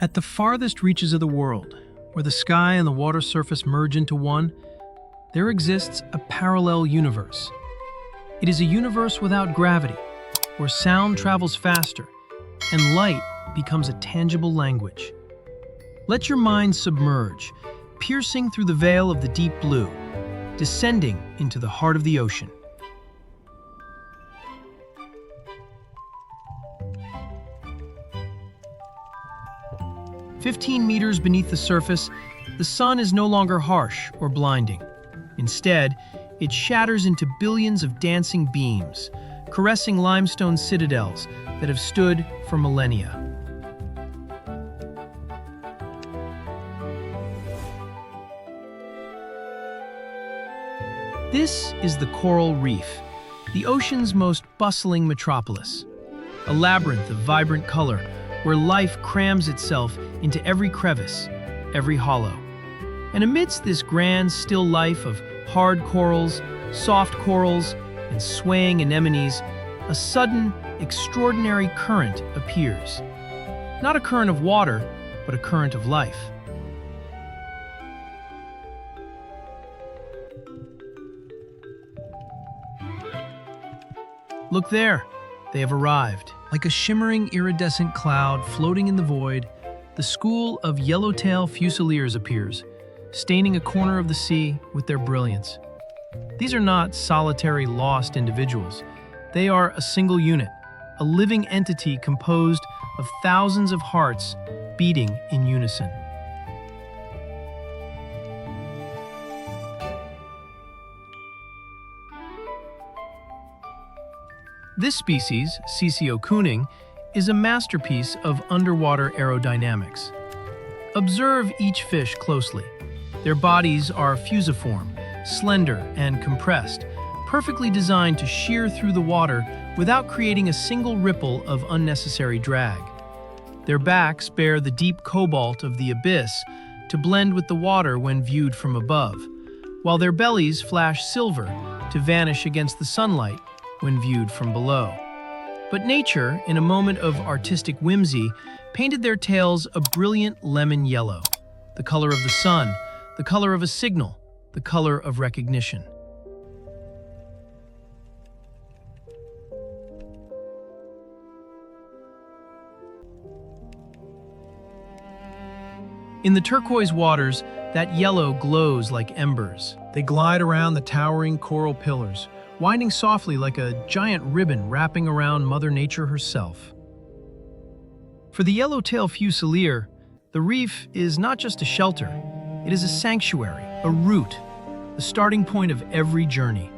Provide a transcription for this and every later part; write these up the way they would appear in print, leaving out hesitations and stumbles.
At the farthest reaches of the world, where the sky and the water surface merge into one, there exists a parallel universe. It is a universe without gravity, where sound travels faster and light becomes a tangible language. Let your mind submerge, piercing through the veil of the deep blue, descending into the heart of the ocean. "15 meters beneath the surface, the sun is no longer harsh or blinding. Instead, it shatters into billions of dancing beams, caressing limestone citadels that have stood for millennia. This is the coral reef, the ocean's most bustling metropolis. A labyrinth of vibrant color where life crams itself into every crevice, every hollow. And amidst this grand, still life of hard corals, soft corals, and swaying anemones, a sudden, extraordinary current appears. Not a current of water, but a current of life. Look there, they have arrived. Like a shimmering iridescent cloud floating in the void, the school of Yellowtail Fusiliers appears, staining a corner of the sea with their brilliance. These are not solitary lost individuals. They are a single unit, a living entity composed of thousands of hearts beating in unison. This species, Caesio cuning, is a masterpiece of underwater aerodynamics. Observe each fish closely. Their bodies are fusiform, slender, and compressed, perfectly designed to shear through the water without creating a single ripple of unnecessary drag. Their backs bear the deep cobalt of the abyss to blend with the water when viewed from above, while their bellies flash silver to vanish against the sunlight when viewed from below. But nature, in a moment of artistic whimsy, painted their tails a brilliant lemon yellow, the color of the sun, the color of a signal, the color of recognition. In the turquoise waters, that yellow glows like embers. They glide around the towering coral pillars, winding softly like a giant ribbon wrapping around Mother Nature herself. For the Yellowtail Fusilier, the reef is not just a shelter, it is a sanctuary, a route, the starting point of every journey.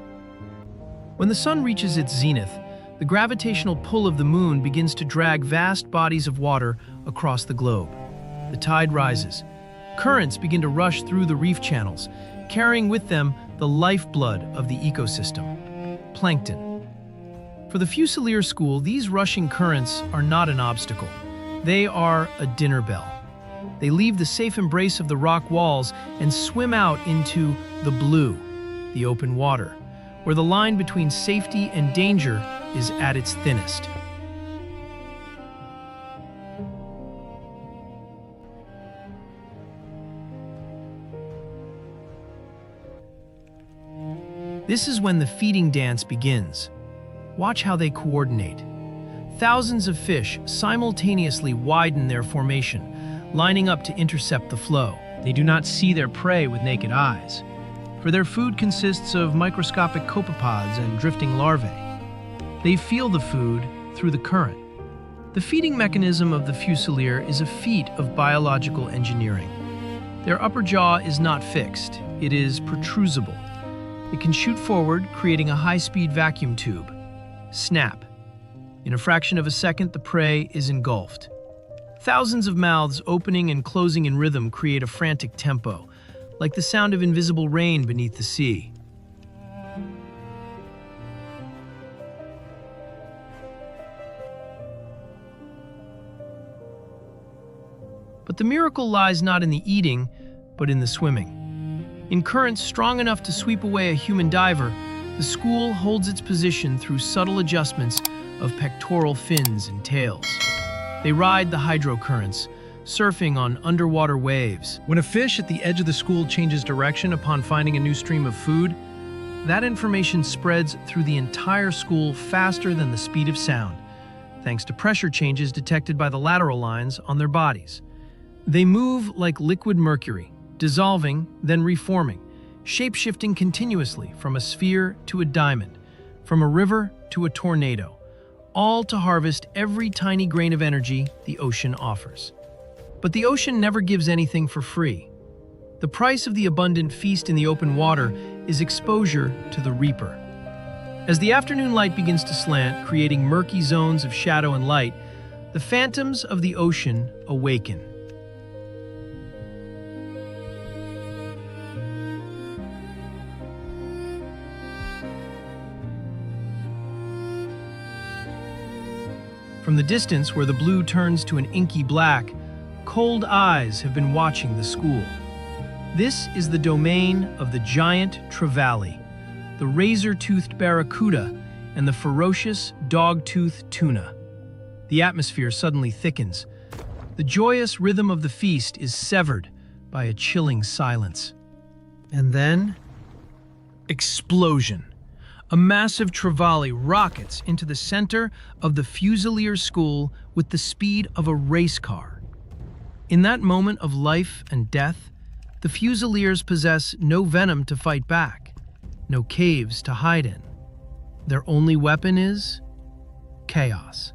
When the sun reaches its zenith, the gravitational pull of the moon begins to drag vast bodies of water across the globe. The tide rises. Currents begin to rush through the reef channels, carrying with them the lifeblood of the ecosystem, plankton. For the Fusilier school, these rushing currents are not an obstacle. They are a dinner bell. They leave the safe embrace of the rock walls and swim out into the blue, the open water, where the line between safety and danger is at its thinnest. This is when the feeding dance begins. Watch how they coordinate. Thousands of fish simultaneously widen their formation, lining up to intercept the flow. They do not see their prey with naked eyes, for their food consists of microscopic copepods and drifting larvae. They feel the food through the current. The feeding mechanism of the Fusilier is a feat of biological engineering. Their upper jaw is not fixed, it is protrusible. It can shoot forward, creating a high-speed vacuum tube. Snap. In a fraction of a second, the prey is engulfed. Thousands of mouths opening and closing in rhythm create a frantic tempo, like the sound of invisible rain beneath the sea. But the miracle lies not in the eating, but in the swimming. In currents strong enough to sweep away a human diver, the school holds its position through subtle adjustments of pectoral fins and tails. They ride the hydrocurrents, surfing on underwater waves. When a fish at the edge of the school changes direction upon finding a new stream of food, that information spreads through the entire school faster than the speed of sound, thanks to pressure changes detected by the lateral lines on their bodies. They move like liquid mercury, dissolving, then reforming, shape-shifting continuously from a sphere to a diamond, from a river to a tornado, all to harvest every tiny grain of energy the ocean offers. But the ocean never gives anything for free. The price of the abundant feast in the open water is exposure to the reaper. As the afternoon light begins to slant, creating murky zones of shadow and light, the phantoms of the ocean awaken. From the distance, where the blue turns to an inky black, cold eyes have been watching the school. This is the domain of the giant trevally, the razor-toothed barracuda, and the ferocious dog-toothed tuna. The atmosphere suddenly thickens. The joyous rhythm of the feast is severed by a chilling silence. And then, explosion. A massive trevally rockets into the center of the Fusilier school with the speed of a race car. In that moment of life and death, the Fusiliers possess no venom to fight back, no caves to hide in. Their only weapon is chaos.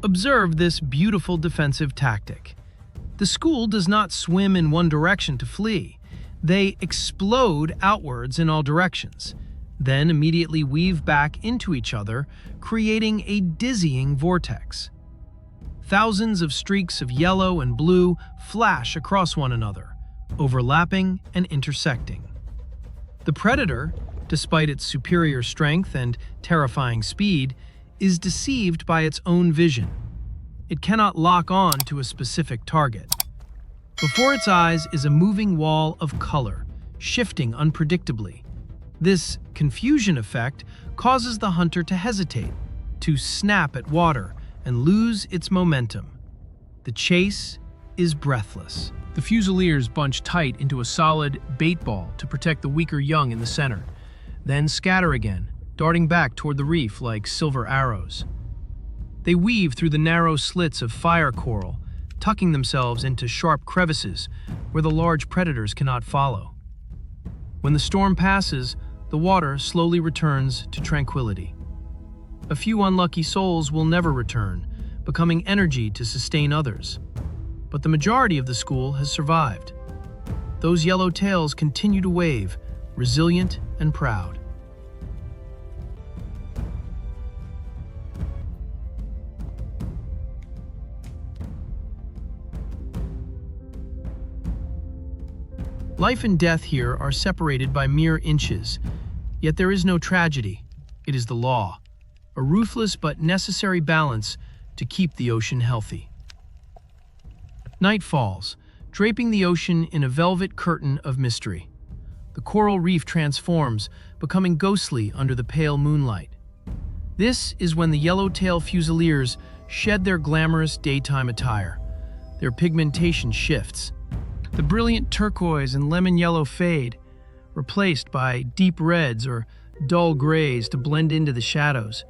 Observe this beautiful defensive tactic. The school does not swim in one direction to flee. They explode outwards in all directions, then immediately weave back into each other, creating a dizzying vortex. Thousands of streaks of yellow and blue flash across one another, overlapping and intersecting. The predator, despite its superior strength and terrifying speed, is deceived by its own vision. It cannot lock on to a specific target. Before its eyes is a moving wall of color, shifting unpredictably. This confusion effect causes the hunter to hesitate, to snap at water, and lose its momentum. The chase is breathless. The Fusiliers bunch tight into a solid bait ball to protect the weaker young in the center, then scatter again, darting back toward the reef like silver arrows. They weave through the narrow slits of fire coral, tucking themselves into sharp crevices where the large predators cannot follow. When the storm passes, the water slowly returns to tranquility. A few unlucky souls will never return, becoming energy to sustain others. But the majority of the school has survived. Those yellow tails continue to wave, resilient and proud. Life and death here are separated by mere inches, yet there is no tragedy. It is the law, a ruthless but necessary balance to keep the ocean healthy. Night falls, draping the ocean in a velvet curtain of mystery. The coral reef transforms, becoming ghostly under the pale moonlight. This is when the Yellowtail Fusiliers shed their glamorous daytime attire. Their pigmentation shifts. The brilliant turquoise and lemon yellow fade, replaced by deep reds or dull grays to blend into the shadows,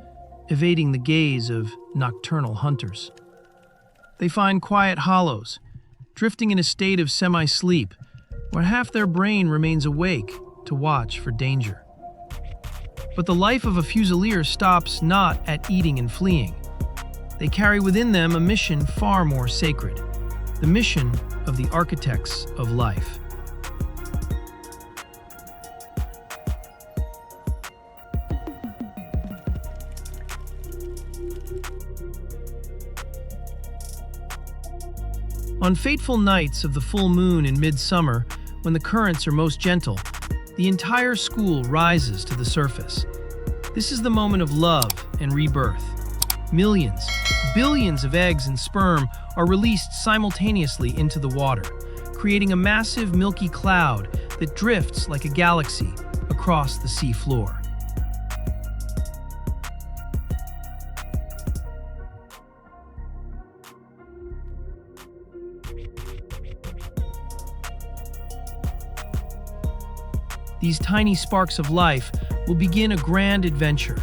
evading the gaze of nocturnal hunters. They find quiet hollows, drifting in a state of semi-sleep, where half their brain remains awake to watch for danger. But the life of a Fusilier stops not at eating and fleeing. They carry within them a mission far more sacred, the mission of the architects of life. On fateful nights of the full moon in midsummer, when the currents are most gentle, the entire school rises to the surface. This is the moment of love and rebirth. Millions, billions of eggs and sperm are released simultaneously into the water, creating a massive milky cloud that drifts like a galaxy across across the sea floor. These tiny sparks of life will begin a grand adventure.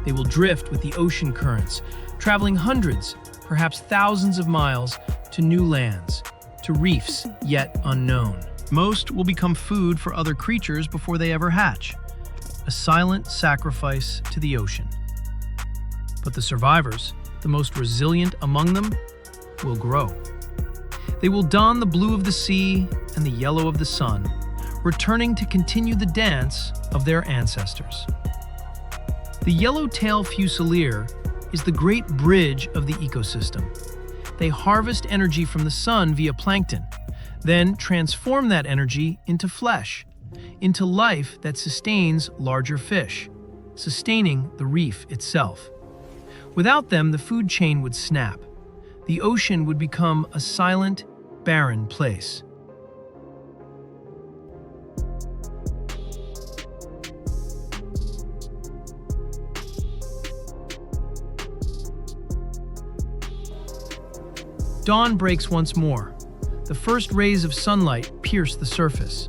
They will drift with the ocean currents, traveling hundreds, perhaps thousands of miles to new lands, to reefs yet unknown. Most will become food for other creatures before they ever hatch, a silent sacrifice to the ocean. But the survivors, the most resilient among them, will grow. They will don the blue of the sea and the yellow of the sun, returning to continue the dance of their ancestors. The Yellowtail Fusilier is the great bridge of the ecosystem. They harvest energy from the sun via plankton, then transform that energy into flesh, into life that sustains larger fish, sustaining the reef itself. Without them, the food chain would snap. The ocean would become a silent, barren place. Dawn breaks once more. The first rays of sunlight pierce the surface.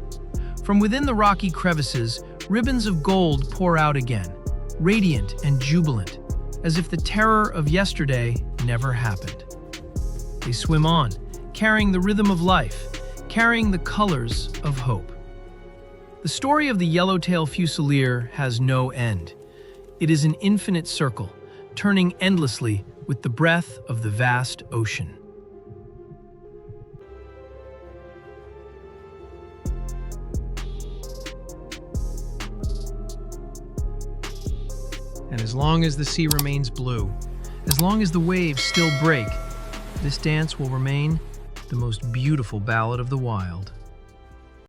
From within the rocky crevices, ribbons of gold pour out again, radiant and jubilant, as if the terror of yesterday never happened. They swim on, carrying the rhythm of life, carrying the colors of hope. The story of the Yellowtail Fusilier has no end. It is an infinite circle, turning endlessly with the breath of the vast ocean. And as long as the sea remains blue, as long as the waves still break, this dance will remain the most beautiful ballad of the wild.